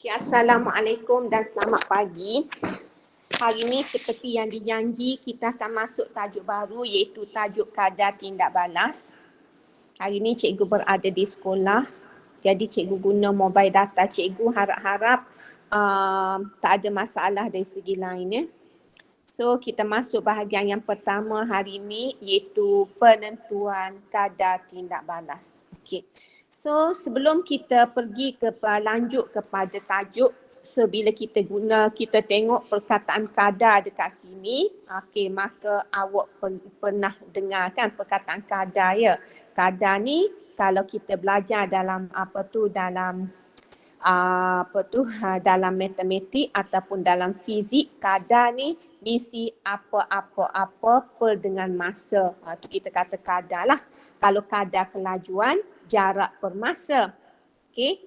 Okay, Assalamualaikum dan selamat pagi. Hari ini seperti yang dijanji, kita akan masuk tajuk baru iaitu tajuk kadar tindak balas. Hari ini cikgu berada di sekolah, jadi cikgu guna mobile data cikgu, harap-harap tak ada masalah dari segi lain. So, kita masuk bahagian yang pertama hari ini iaitu penentuan kadar tindak balas. Okey. So, sebelum kita pergi lanjut kepada tajuk, so bila kita tengok perkataan kadar dekat sini, okey, maka awak pernah dengar kan perkataan kadar ya. Kadar ni kalau kita belajar dalam dalam matematik ataupun dalam fizik, kadar ni misi apa-apa per dengan masa. Tu kita kata kadar lah. Kalau kadar kelajuan, jarak per masa. Okey,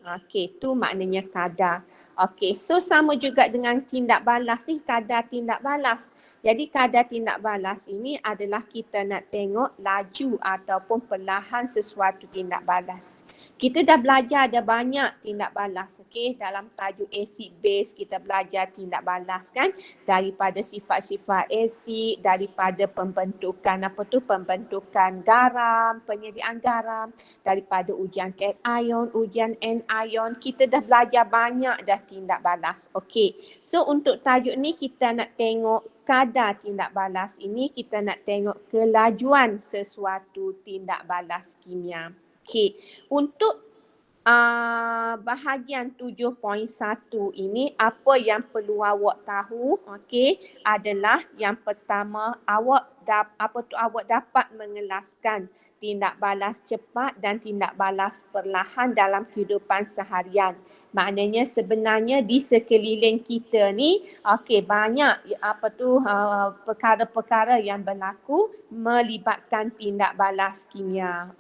tu maknanya kadar. Okey, so sama juga dengan tindak balas ni, kadar tindak balas. Jadi kadar tindak balas ini adalah kita nak tengok laju ataupun perlahan sesuatu tindak balas. Kita dah belajar ada banyak tindak balas. Okey, dalam tajuk acid base kita belajar tindak balas kan, daripada sifat-sifat asid, daripada pembentukan garam, penyediaan garam, daripada ujian cation, ujian anion, kita dah belajar banyak dah tindak balas. Okey. So untuk tajuk ni kita nak tengok kadar tindak balas ini, kita nak tengok kelajuan sesuatu tindak balas kimia. Okey. Untuk bahagian 7.1 ini, apa yang perlu awak tahu, okey, adalah yang pertama awak dapat mengelaskan tindak balas cepat dan tindak balas perlahan dalam kehidupan seharian. Maknanya sebenarnya di sekeliling kita ni banyak perkara-perkara yang berlaku melibatkan tindak balas kimia.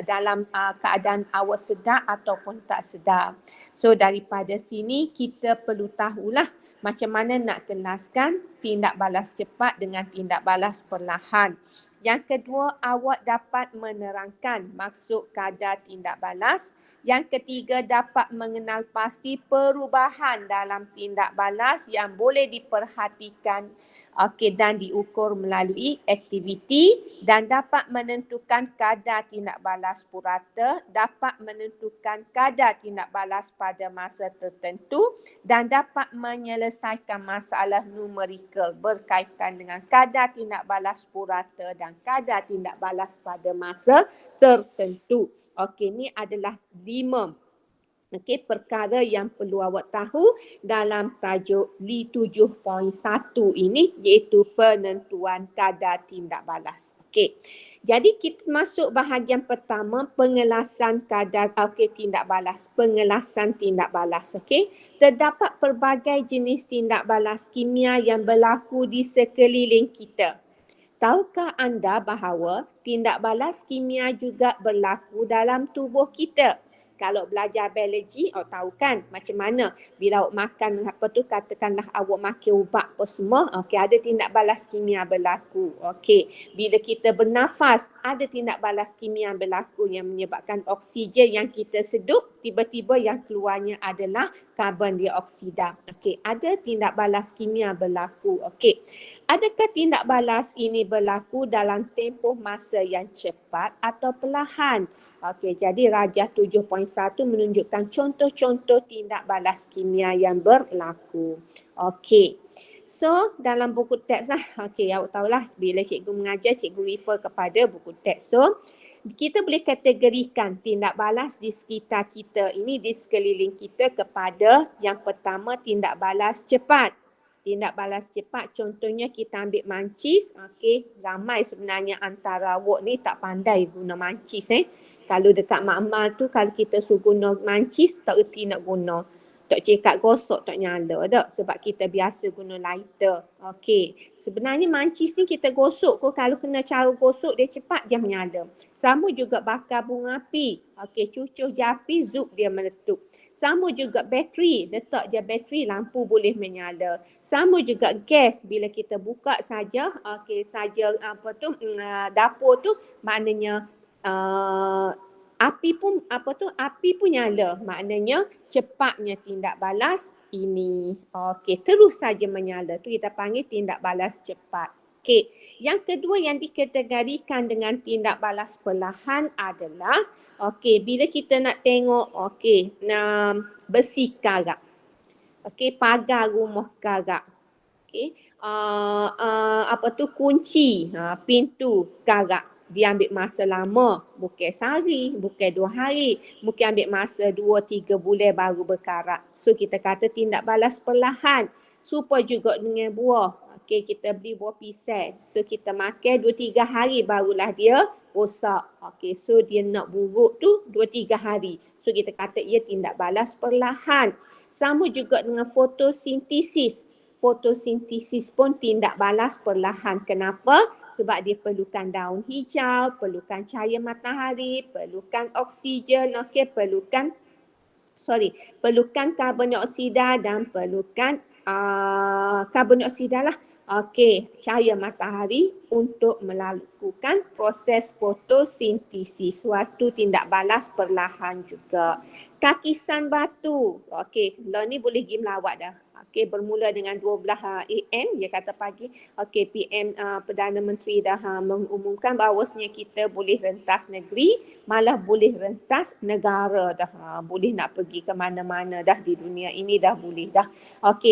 Dalam keadaan awak sedar ataupun tak sedar. So daripada sini kita perlu tahulah macam mana nak kelaskan tindak balas cepat dengan tindak balas perlahan. Yang kedua, awak dapat menerangkan maksud kadar tindak balas. Yang ketiga, dapat mengenal pasti perubahan dalam tindak balas yang boleh diperhatikan dan diukur melalui aktiviti, dan dapat menentukan kadar tindak balas purata, dapat menentukan kadar tindak balas pada masa tertentu, dan dapat menyelesaikan masalah numerikal berkaitan dengan kadar tindak balas purata dan kadar tindak balas pada masa tertentu. Okey, ni adalah 5 perkara yang perlu awak tahu dalam tajuk 7.1 ini, iaitu penentuan kadar tindak balas. Okey. Jadi kita masuk bahagian pertama, pengelasan kadar tindak balas, pengelasan tindak balas. Okey. Terdapat pelbagai jenis tindak balas kimia yang berlaku di sekeliling kita. Tahukah anda bahawa tindak balas kimia juga berlaku dalam tubuh kita? Kalau belajar biologi, awak tahu kan macam mana bila awak makan katakanlah awak makan ubat apa semua, ada tindak balas kimia berlaku. Bila kita bernafas, ada tindak balas kimia berlaku yang menyebabkan oksigen yang kita sedup, tiba-tiba yang keluarnya adalah karbon dioksida. Ada tindak balas kimia berlaku. Adakah tindak balas ini berlaku dalam tempoh masa yang cepat atau perlahan? Jadi rajah 7.1 menunjukkan contoh-contoh tindak balas kimia yang berlaku. So dalam buku teks lah, awak tahulah bila cikgu mengajar, cikgu refer kepada buku teks. So kita boleh kategorikan tindak balas di sekitar kita ini, di sekeliling kita, kepada yang pertama, tindak balas cepat. Tindak balas cepat contohnya kita ambil mancis. Ramai sebenarnya antara awak ni tak pandai guna mancis. Kalau dekat makmal tu, kalau kita suruh guna mancis, tak erti nak guna. Tak cekak gosok, tak nyala tak, sebab kita biasa guna lighter. Sebenarnya mancis ni kita gosok ko, kalau kena cara gosok dia cepat dia menyala. Sama juga bakar bunga api. Cucuk je api, zup dia meletup. Sama juga bateri, letak je bateri, lampu boleh menyala. Sama juga gas, bila kita buka saja, dapur tu, maknanya api pun nyala. Maknanya cepatnya tindak balas ini. Okey, terus saja menyala. Tu kita panggil tindak balas cepat. Okey, yang kedua yang dikategorikan dengan tindak balas perlahan adalah bila kita nak tengok besi karat. Pagar rumah karat. Kunci pintu karat. Dia ambil masa lama, bukan sehari, bukan 2 hari, mungkin ambil masa 2-3 bulan baru berkarat. So kita kata tindak balas perlahan. Supaya juga dengan buah. Kita beli buah pisang. So kita makan 2-3 hari barulah dia rosak. So dia nak buruk tu 2-3 hari. So kita kata ia tindak balas perlahan. Sama juga dengan fotosintesis. Fotosintesis pun tindak balas perlahan. Kenapa? Sebab dia perlukan daun hijau, perlukan cahaya matahari, perlukan oksigen, perlukan karbon dioksida dan perlukan karbon dioksida lah. Cahaya matahari untuk melakukan proses fotosintesis. Suatu tindak balas perlahan juga. Kakisan batu. Lo ni boleh pergi melawat dah. Bermula dengan 12 AM, dia kata pagi. PM Perdana Menteri dah mengumumkan bahawasanya kita boleh rentas negeri, malah boleh rentas negara dah. Boleh nak pergi ke mana-mana dah di dunia ini dah boleh dah.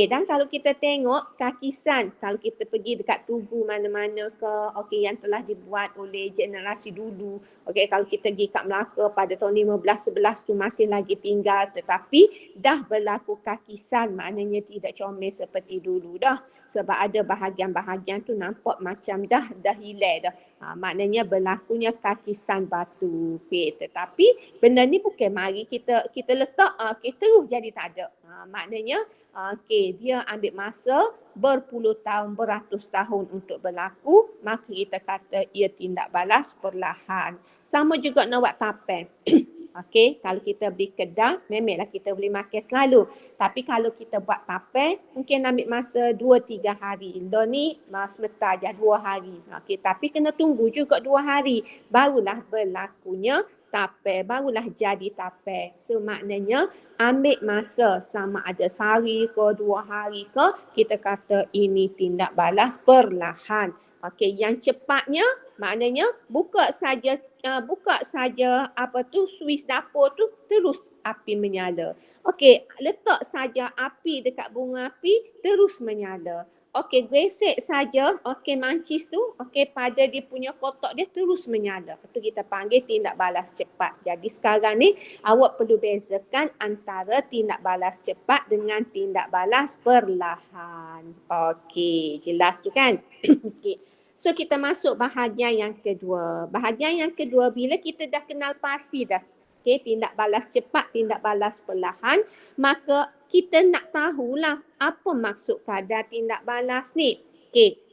Dan kalau kita tengok kakisan, kalau kita pergi dekat tugu mana-mana ke, yang telah dibuat oleh generasi dulu. Kalau kita pergi kat Melaka pada tahun 15-11 tu masih lagi tinggal, tetapi dah berlaku kakisan, maknanya tidak comel seperti dulu dah. Sebab ada bahagian-bahagian tu nampak macam dah hilang dah. Maknanya berlakunya kakisan batu. Tetapi benda ni bukan mari kita letak terus jadi tak ada. Maknanya dia ambil masa berpuluh tahun, beratus tahun untuk berlaku, maka kita kata ia tindak balas perlahan. Sama juga nak buat tapeng. Kalau kita beli kedah, memanglah kita boleh makan selalu. Tapi kalau kita buat tapeng, mungkin ambil masa 2-3 hari. Lo ni sebentar je 2 hari. Tapi kena tunggu juga 2 hari. Barulah berlakunya tapeng, barulah jadi tapeng. So maknanya ambil masa sama ada sehari ke 2 hari ke, kita kata ini tindak balas perlahan. Yang cepatnya maknanya buka saja suis dapur tu terus api menyala. Letak saja api dekat bunga api terus menyala. Gesek saja mancis tu pada dia punya kotak dia terus menyala. Itu kita panggil tindak balas cepat. Jadi sekarang ni awak perlu bezakan antara tindak balas cepat dengan tindak balas perlahan. Jelas tu kan? So kita masuk bahagian yang kedua. Bahagian yang kedua bila kita dah kenal pasti dah tindak balas cepat, tindak balas perlahan, maka kita nak tahulah apa maksud kadar tindak balas ni.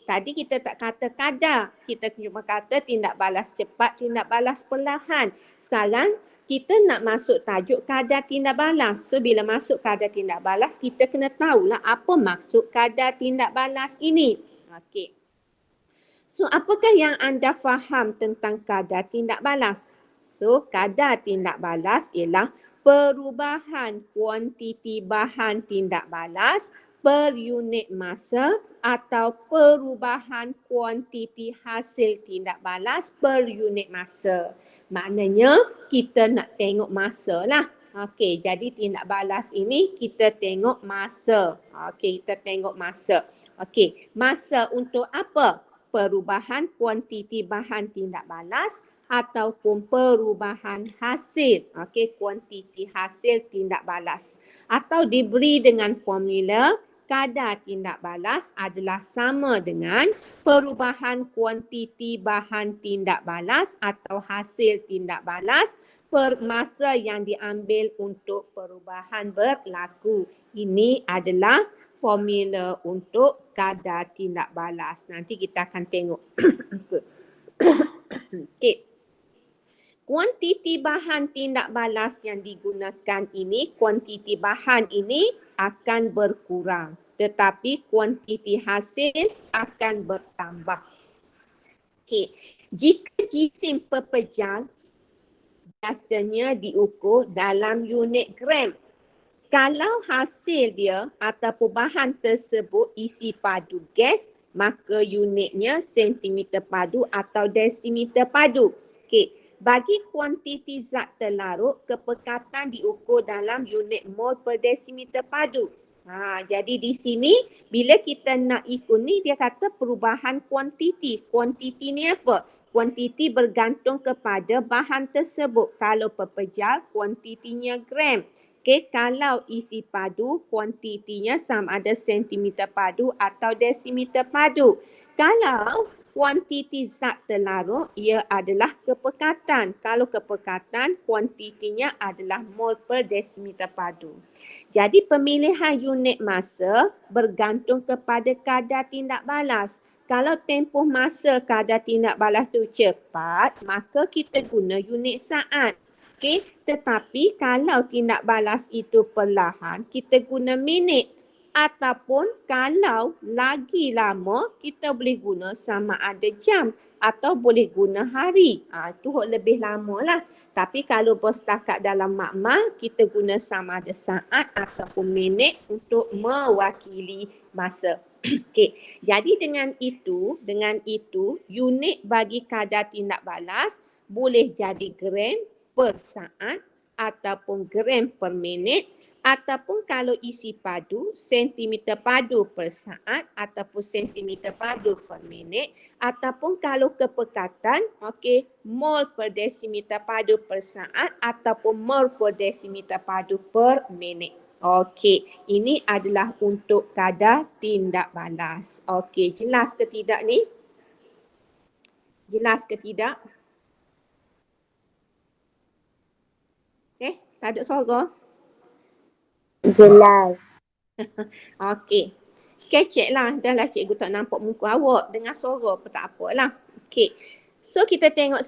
Tadi kita tak kata kadar, kita cuma kata tindak balas cepat, tindak balas perlahan. Sekarang kita nak masuk tajuk kadar tindak balas. So bila masuk kadar tindak balas, kita kena tahulah apa maksud kadar tindak balas ini. So, apakah yang anda faham tentang kadar tindak balas? So, kadar tindak balas ialah perubahan kuantiti bahan tindak balas per unit masa atau perubahan kuantiti hasil tindak balas per unit masa. Maknanya, kita nak tengok masa lah. Jadi tindak balas ini kita tengok masa. Kita tengok masa. Masa untuk apa? Perubahan kuantiti bahan tindak balas ataupun perubahan hasil kuantiti hasil tindak balas, atau diberi dengan formula kadar tindak balas adalah sama dengan perubahan kuantiti bahan tindak balas atau hasil tindak balas per masa yang diambil untuk perubahan berlaku. Ini adalah formula untuk kadar tindak balas. Nanti kita akan tengok. Kuantiti bahan tindak balas yang digunakan ini, kuantiti bahan ini akan berkurang. Tetapi kuantiti hasil akan bertambah. Jika jisim pepejal biasanya diukur dalam unit gram. Kalau hasil dia ataupun bahan tersebut isi padu gas, maka unitnya sentimeter padu atau desimeter padu. Okey, bagi kuantiti zat terlarut, kepekatan diukur dalam unit mol per desimeter padu. Jadi di sini bila kita nak ikut ni dia kata perubahan kuantiti. Kuantiti ni apa? Kuantiti bergantung kepada bahan tersebut. Kalau pepejal, kuantitinya gram. Okey, kalau isi padu, kuantitinya sama ada sentimeter padu atau desimeter padu. Kalau kuantiti zat terlarut, ia adalah kepekatan. Kalau kepekatan, kuantitinya adalah mol per desimeter padu. Jadi pemilihan unit masa bergantung kepada kadar tindak balas. Kalau tempoh masa kadar tindak balas tu cepat, maka kita guna unit saat. Okey, tetapi kalau tindak balas itu perlahan, kita guna minit. Ataupun kalau lagi lama, kita boleh guna sama ada jam atau boleh guna hari. Itu lebih lama lah. Tapi kalau bersetakat dalam makmal, kita guna sama ada saat ataupun minit untuk mewakili masa. Okey, jadi dengan itu, unit bagi kadar tindak balas boleh jadi gram per saat ataupun gram per minit, ataupun kalau isi padu, sentimeter padu per saat ataupun sentimeter padu per minit, ataupun kalau kepekatan, okey, mol per desimeter padu per saat ataupun mol per desimeter padu per minit. Okey, ini adalah untuk kadar tindak balas. Okey, jelas ke tidak ni? Jelas ke tidak? Tak ada suara? Jelas. Okey. Kecek lah. Dah lah cikgu tak nampak muka awak. Dengar suara pun tak apalah. Okey. So kita tengok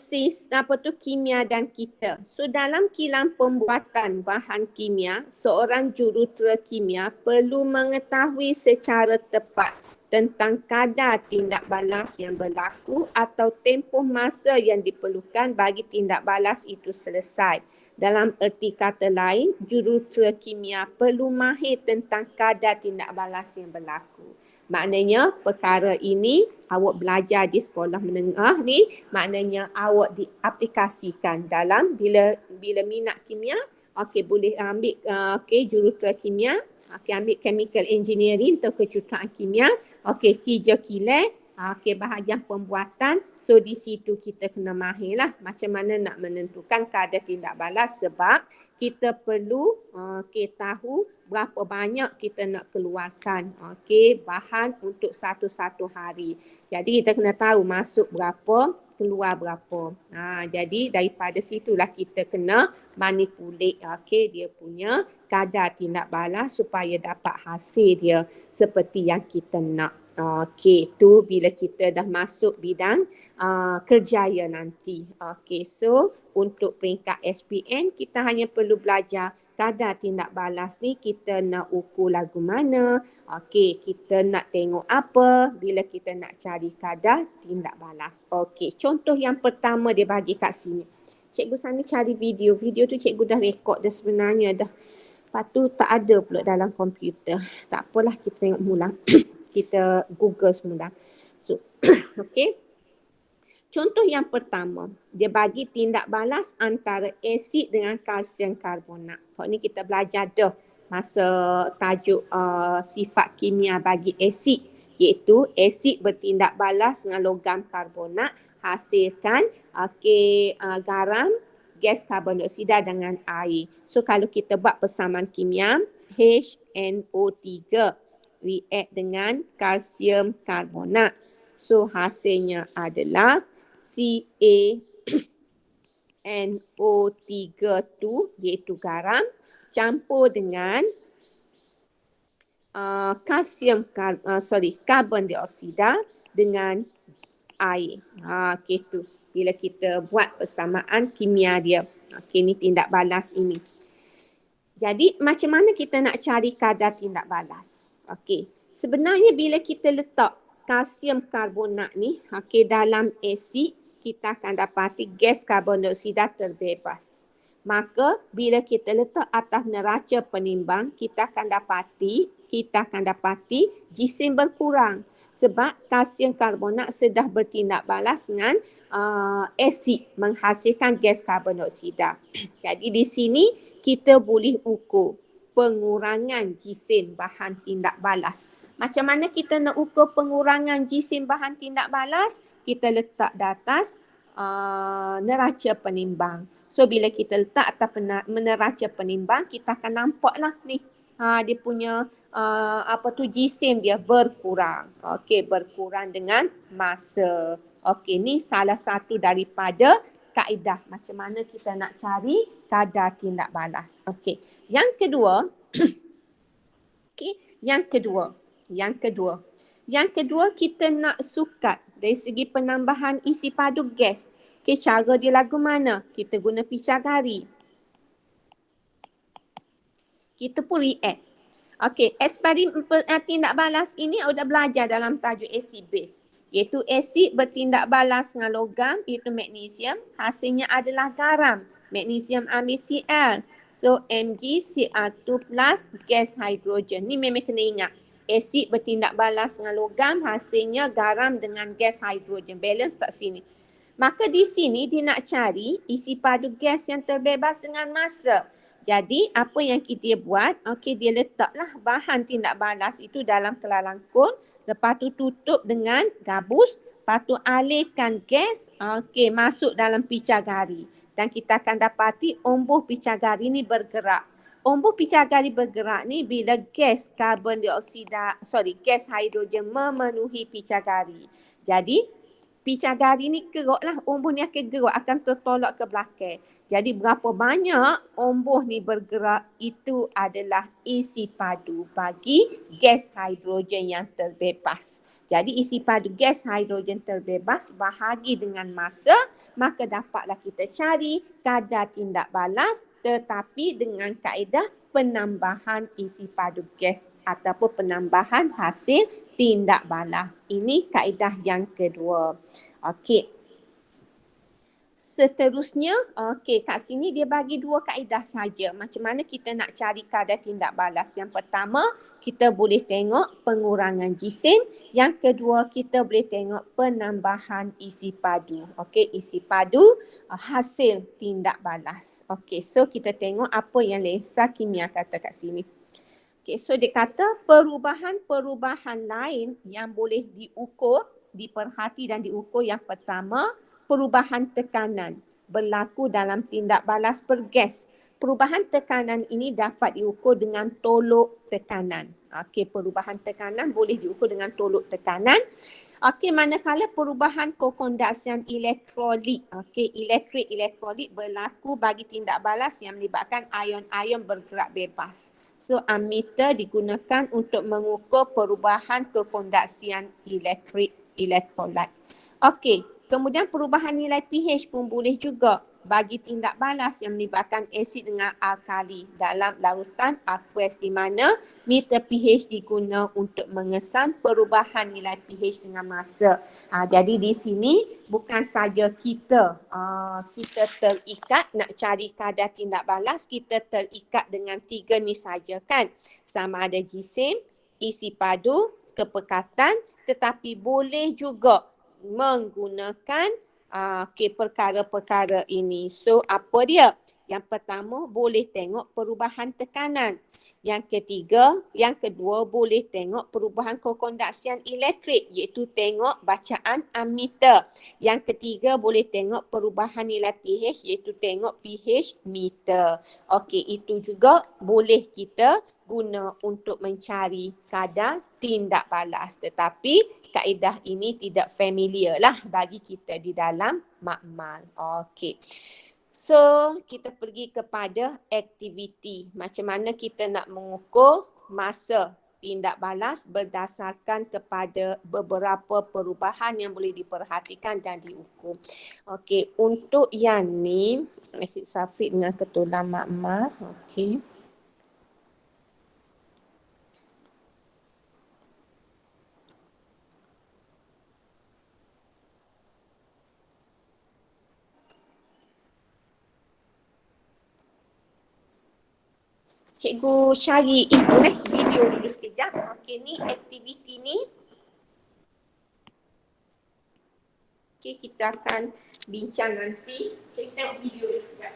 kimia dan kita. So dalam kilang pembuatan bahan kimia, seorang jurutera kimia perlu mengetahui secara tepat tentang kadar tindak balas yang berlaku atau tempoh masa yang diperlukan bagi tindak balas itu selesai. Dalam erti kata lain, jurutera kimia perlu mahir tentang kadar tindak balas yang berlaku. Maknanya perkara ini awak belajar di sekolah menengah ni, maknanya awak diaplikasikan dalam bila minat kimia, okey boleh ambil jurutera kimia, okey ambil chemical engineering atau kejuruteraan kimia, okey kerja kilang, okey bahagian pembuatan. So di situ kita kena mahir lah macam mana nak menentukan kadar tindak balas, sebab kita perlu tahu berapa banyak kita nak keluarkan bahan untuk satu-satu hari. Jadi kita kena tahu masuk berapa, keluar berapa. Jadi daripada situlah kita kena manipulate dia punya kadar tindak balas supaya dapat hasil dia seperti yang kita nak. Okey, tu bila kita dah masuk bidang kerjaya nanti. Okey, so untuk peringkat SPN kita hanya perlu belajar kadar tindak balas ni kita nak ukur lagu mana. Okey, kita nak tengok apa bila kita nak cari kadar tindak balas. Okey, contoh yang pertama dia bagi kat sini. Cikgu Sani cari video. Video tu cikgu dah rekod dah sebenarnya dah. Lepas tu tak ada pula dalam komputer. Tak apalah, kita tengok mula. Kita Google semula. So, okey. Contoh yang pertama, dia bagi tindak balas antara asid dengan kalsium karbonat. Kau ni kita belajar dah masa tajuk sifat kimia bagi asid, iaitu asid bertindak balas dengan logam karbonat hasilkan garam, gas karbon dioksida dengan air. So kalau kita buat persamaan kimia, HNO3 react dengan kalsium karbonat. So hasilnya adalah CaNO3 tu iaitu garam campur dengan karbon dioksida dengan air. Gitu. Bila kita buat persamaan kimia dia. Ni tindak balas ini. Jadi macam mana kita nak cari kadar tindak balas? Sebenarnya bila kita letak kalsium karbonat ni dalam asid, kita akan dapati gas karbon dioksida terbebas. Maka bila kita letak atas neraca penimbang, kita akan dapati jisim berkurang sebab kalsium karbonat sudah bertindak balas dengan asid menghasilkan gas karbon dioksida. Jadi di sini kita boleh ukur pengurangan jisim bahan tindak balas. Macam mana kita nak ukur pengurangan jisim bahan tindak balas? Kita letak di atas neraca penimbang. So bila kita letak atas neraca penimbang, kita akan nampaklah ni dia punya jisim dia berkurang. Okey, berkurang dengan masa. Okey, ni salah satu daripada kaedah macam mana kita nak cari kadar tindak balas. Okey. Yang kedua, Yang kedua kita nak sukat dari segi penambahan isi padu gas. Okey, cara dia lagu mana? Kita guna picagari. Kita pun react. Okey, eksperimen tindak balas ini sudah belajar dalam tajuk acid base. Iaitu asid bertindak balas dengan logam, iaitu magnesium. Hasilnya adalah garam. Magnesium ambil Cl. So, MgCl2 plus gas hidrogen. Ni memang kena ingat. Asid bertindak balas dengan logam, hasilnya garam dengan gas hidrogen. Balance tak sini. Maka di sini dia nak cari isi padu gas yang terbebas dengan massa. Jadi apa yang kita buat, okey, dia letaklah bahan tindak balas itu dalam kelalangkun, lepas tu tutup dengan gabus, lepas tu alihkan gas, okey, masuk dalam picagari. Dan kita akan dapati umbuh picagari ni bergerak. Umbuh picagari bergerak ni bila gas gas hidrogen memenuhi picagari. Jadi picagari ni geraklah, umbuh ni akan gerak, akan tertolak ke belakang. Jadi berapa banyak umbuh ni bergerak, itu adalah isi padu bagi gas hidrogen yang terbebas. Jadi isi padu gas hidrogen terbebas bahagi dengan massa, maka dapatlah kita cari kadar tindak balas tetapi dengan kaedah penambahan isi padu gas ataupun penambahan hasil tindak balas. Ini kaedah yang kedua. Okey. Seterusnya, okey, kat sini dia bagi dua kaedah saja. Macam mana kita nak cari kadar tindak balas. Yang pertama, kita boleh tengok pengurangan jisim. Yang kedua, kita boleh tengok penambahan isi padu. Okey, isi padu hasil tindak balas. Okey, so kita tengok apa yang Lesa Kimia kata kat sini. Okay, so dia kata perubahan-perubahan lain yang boleh diukur, diperhati dan diukur. Yang pertama, perubahan tekanan berlaku dalam tindak balas bergas. Perubahan tekanan ini dapat diukur dengan tolok tekanan. Okey, perubahan tekanan boleh diukur dengan tolok tekanan. Okey, manakala perubahan kokondasian elektrolit, okey, elektrik elektrolit berlaku bagi tindak balas yang melibatkan ion-ion bergerak bebas. So, ammeter digunakan untuk mengukur perubahan kokondasian elektrik elektrolit. Okey, kemudian perubahan nilai pH pun boleh juga bagi tindak balas yang melibatkan asid dengan alkali dalam larutan aqueous, di mana meter pH diguna untuk mengesan perubahan nilai pH dengan massa. Jadi di sini bukan saja kita terikat nak cari kadar tindak balas, kita terikat dengan tiga ni saja kan. Sama ada jisim, isi padu, kepekatan, tetapi boleh juga menggunakan perkara-perkara ini. So apa dia? Yang pertama boleh tengok perubahan tekanan. Yang kedua boleh tengok perubahan kokondasian elektrik, iaitu tengok bacaan ammeter. Yang ketiga boleh tengok perubahan nilai pH, iaitu tengok pH meter. Okey, itu juga boleh kita guna untuk mencari kadar tindak balas. Tetapi kaedah ini tidak familiar lah bagi kita di dalam makmal. Okey. So, kita pergi kepada aktiviti. Macam mana kita nak mengukur masa tindak balas berdasarkan kepada beberapa perubahan yang boleh diperhatikan dan diukur. Okey, untuk yang ni, asid sulfit dengan ketulan makmal. Okey. Cikgu cari itu video dulu sekejap. Okey, ni aktiviti ni. Okey, kita akan bincang nanti. Kita tengok video dulu sekejap.